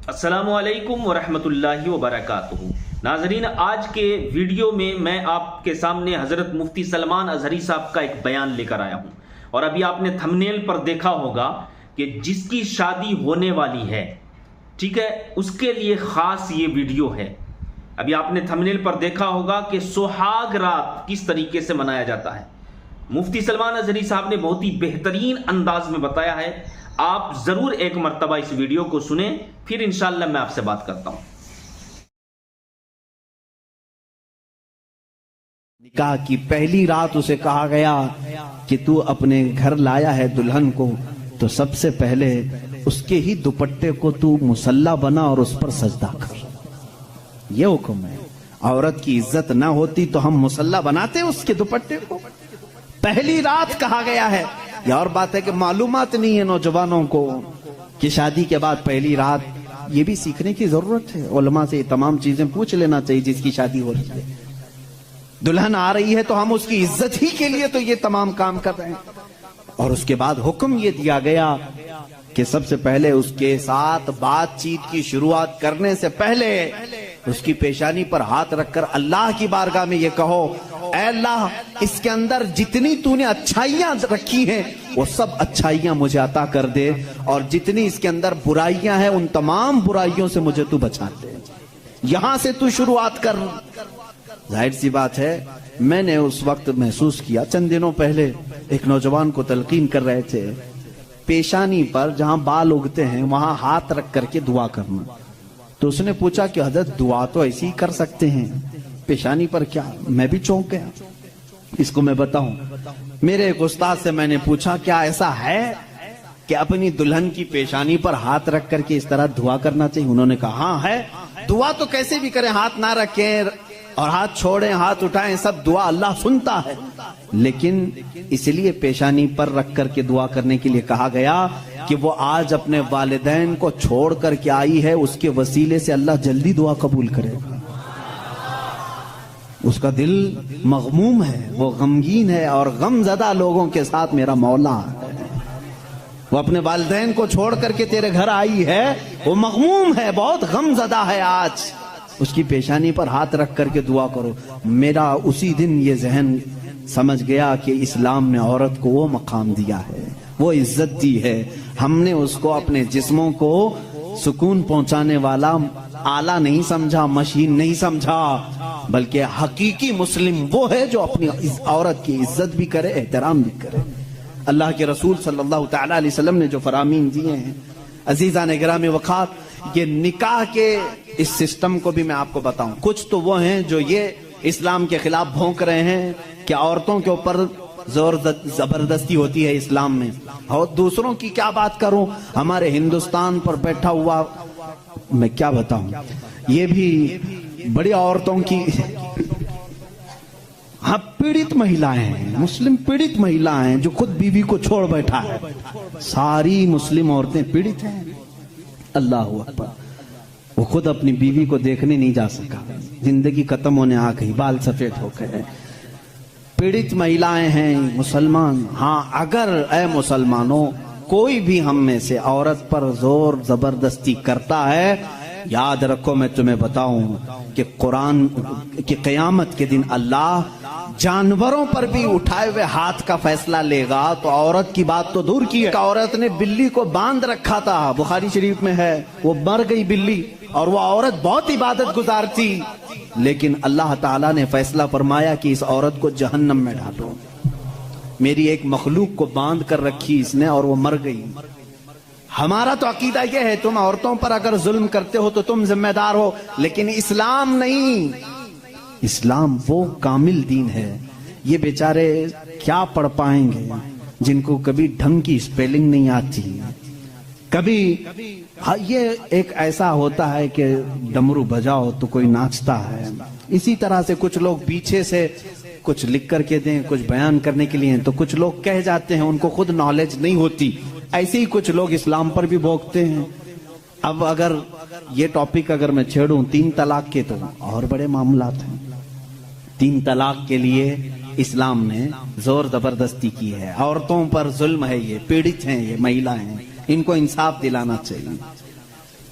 السلام علیکم ورحمۃ اللہ وبرکاتہ۔ ناظرین، آج کے ویڈیو میں آپ کے سامنے حضرت مفتی سلمان اظہری صاحب کا ایک بیان لے کر آیا ہوں، اور ابھی آپ نے تھمبنیل پر دیکھا ہوگا کہ جس کی شادی ہونے والی ہے، ٹھیک ہے، اس کے لیے خاص یہ ویڈیو ہے۔ ابھی آپ نے تھمبنیل پر دیکھا ہوگا کہ سہاگ رات کس طریقے سے منایا جاتا ہے۔ مفتی سلمان اظہری صاحب نے بہت ہی بہترین انداز میں بتایا ہے۔ آپ ضرور ایک مرتبہ اس ویڈیو کو سنیں، پھر انشاءاللہ میں آپ سے بات کرتا ہوں۔ نکاح کی پہلی رات اسے کہا گیا کہ تو اپنے گھر لایا ہے دلہن کو، تو سب سے پہلے اس کے ہی دوپٹے کو تو مصلی بنا اور اس پر سجدہ کر۔ یہ حکم ہے۔ عورت کی عزت نہ ہوتی تو ہم مصلی بناتے اس کے دوپٹے کو؟ پہلی رات کہا گیا ہے۔ یہ اور بات ہے کہ معلومات نہیں ہے نوجوانوں کو کہ شادی کے بعد پہلی رات، یہ بھی سیکھنے کی ضرورت ہے۔ علماء سے یہ تمام چیزیں پوچھ لینا چاہیے جس کی شادی ہو رہی ہے۔ دلہن آ رہی ہے تو ہم اس کی عزت ہی کے لیے تو یہ تمام کام کر رہے ہیں۔ اور اس کے بعد حکم یہ دیا گیا کہ سب سے پہلے اس کے ساتھ بات چیت کی شروعات کرنے سے پہلے اس کی پیشانی پر ہاتھ رکھ کر اللہ کی بارگاہ میں یہ کہو، اے اللہ، اس کے اندر جتنی تو نے اچھائیاں رکھی ہیں وہ سب اچھائیاں مجھے عطا کر دے، اور جتنی اس کے اندر برائیاں ہیں ان تمام برائیوں سے مجھے تو بچا دے۔ یہاں سے تو شروعات کر۔ ظاہر سی بات ہے، میں نے اس وقت محسوس کیا، چند دنوں پہلے ایک نوجوان کو تلقین کر رہے تھے، پیشانی پر جہاں بال اگتے ہیں وہاں ہاتھ رکھ کر کے دعا کرنا۔ تو اس نے پوچھا کہ حضرت دعا تو ایسی ہی کر سکتے ہیں، پیشانی پر کیا؟ میں بھی چونک گیا۔ اس کو میں بتاؤں، میرے ایک استاد سے میں نے پوچھا کیا ایسا ہے کہ اپنی دلہن کی پیشانی پر ہاتھ رکھ کر کے اس طرح دعا کرنا چاہیے؟ انہوں نے کہا ہاں ہے۔ دعا تو کیسے بھی کریں، ہاتھ نہ رکھیں اور ہاتھ چھوڑیں، ہاتھ اٹھائیں، سب دعا اللہ سنتا ہے، لیکن اس لیے پیشانی پر رکھ کر کے دعا کرنے کے لیے کہا گیا کہ وہ آج اپنے والدین کو چھوڑ کر کے آئی ہے، اس کے وسیلے سے اللہ جلدی دعا قبول کرے گا۔ اس کا دل مغموم ہے، وہ غمگین ہے، اور غم زدہ لوگوں کے ساتھ میرا مولا ہے۔ وہ اپنے والدین کو چھوڑ کر کے تیرے گھر آئی ہے، وہ مغموم ہے، بہت غم زدہ ہے، آج اس کی پیشانی پر ہاتھ رکھ کر کے دعا کرو۔ میرا اسی دن یہ ذہن سمجھ گیا کہ اسلام نے عورت کو وہ مقام دیا ہے، وہ عزت دی ہے۔ ہم نے اس کو اپنے جسموں کو سکون پہنچانے والا آلہ نہیں سمجھا، مشین نہیں سمجھا، بلکہ حقیقی مسلم وہ ہے جو اپنی عورت کی عزت بھی کرے، احترام بھی کرے۔ اللہ کے رسول صلی اللہ تعالی علیہ وسلم نے جو فرامین دیے ہیں، عزیزان گرامی وقات، یہ نکاح کے اس سسٹم کو بھی میں آپ کو بتاؤں۔ کچھ تو وہ ہیں جو یہ اسلام کے خلاف بھونک رہے ہیں کہ عورتوں کے اوپر زور زبردستی ہوتی ہے اسلام میں، اور دوسروں کی کیا بات کروں، ہمارے ہندوستان پر بیٹھا ہوا میں کیا بتاؤں، یہ بھی بڑی عورتوں کی ہاں پیڑت مہیلائیں ہیں، مسلم پیڑت مہیلائیں ہیں جو خود بیوی کو چھوڑ بیٹھا ہے۔ ساری مسلم عورتیں پیڑت ہیں، اللہ اکبر۔ وہ خود اپنی بیوی کو دیکھنے نہیں جا سکا، زندگی ختم ہونے آ گئی، بال سفید ہو گئے، پیڑت مہیلائیں ہیں مسلمان۔ ہاں، اگر اے مسلمانوں کوئی بھی ہم میں سے عورت پر زور زبردستی کرتا ہے، یاد رکھو میں تمہیں بتاؤں کہ قرآن کی قیامت کے دن اللہ جانوروں پر بھی اٹھائے ہوئے ہاتھ کا فیصلہ لے گا۔ تو عورت کی بات تو دور کی ہے، عورت نے بلی کو باندھ رکھا تھا، بخاری شریف میں ہے، وہ مر گئی بلی، اور وہ عورت بہت عبادت گزار تھی، لیکن اللہ تعالیٰ نے فیصلہ فرمایا کہ اس عورت کو جہنم میں ڈالو۔ میری ایک مخلوق کو باندھ کر رکھی اس نے اور وہ مر گئی۔ ہمارا تو عقیدہ یہ ہے تم عورتوں پر اگر ظلم کرتے ہو تو تم ذمہ دار ہو، لیکن اسلام نہیں۔ اسلام وہ کامل دین ہے۔ یہ بیچارے کیا پڑھ پائیں گے جن کو کبھی ڈھنگ کی سپیلنگ نہیں آتی، کبھی یہ ایک ایسا ہوتا ہے کہ ڈمرو بجاؤ تو کوئی ناچتا ہے، اسی طرح سے کچھ لوگ پیچھے سے کچھ لکھ کر کے دیں، کچھ بیان کرنے کے لیے، تو کچھ لوگ کہہ جاتے ہیں، ان کو خود نالج نہیں ہوتی۔ ایسے ہی کچھ لوگ اسلام پر بھی بھونکتے ہیں۔ اب اگر یہ ٹاپک اگر میں چھیڑوں 3 طلاق کے، تو اور بڑے معاملات ہیں۔ 3 طلاق کے لیے اسلام نے زور زبردستی کی ہے، عورتوں پر ظلم ہے، یہ پیڑت ہیں، یہ مہیلا ہیں، ان کو انصاف دلانا چاہیے۔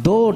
2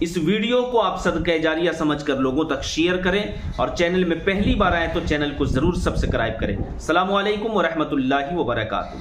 اس ویڈیو کو آپ صدقہ جاریہ سمجھ کر لوگوں تک شیئر کریں اور چینل میں پہلی بار آئیں تو چینل کو ضرور سبسکرائب کریں۔ السلام علیکم ورحمۃ اللہ وبرکاتہ۔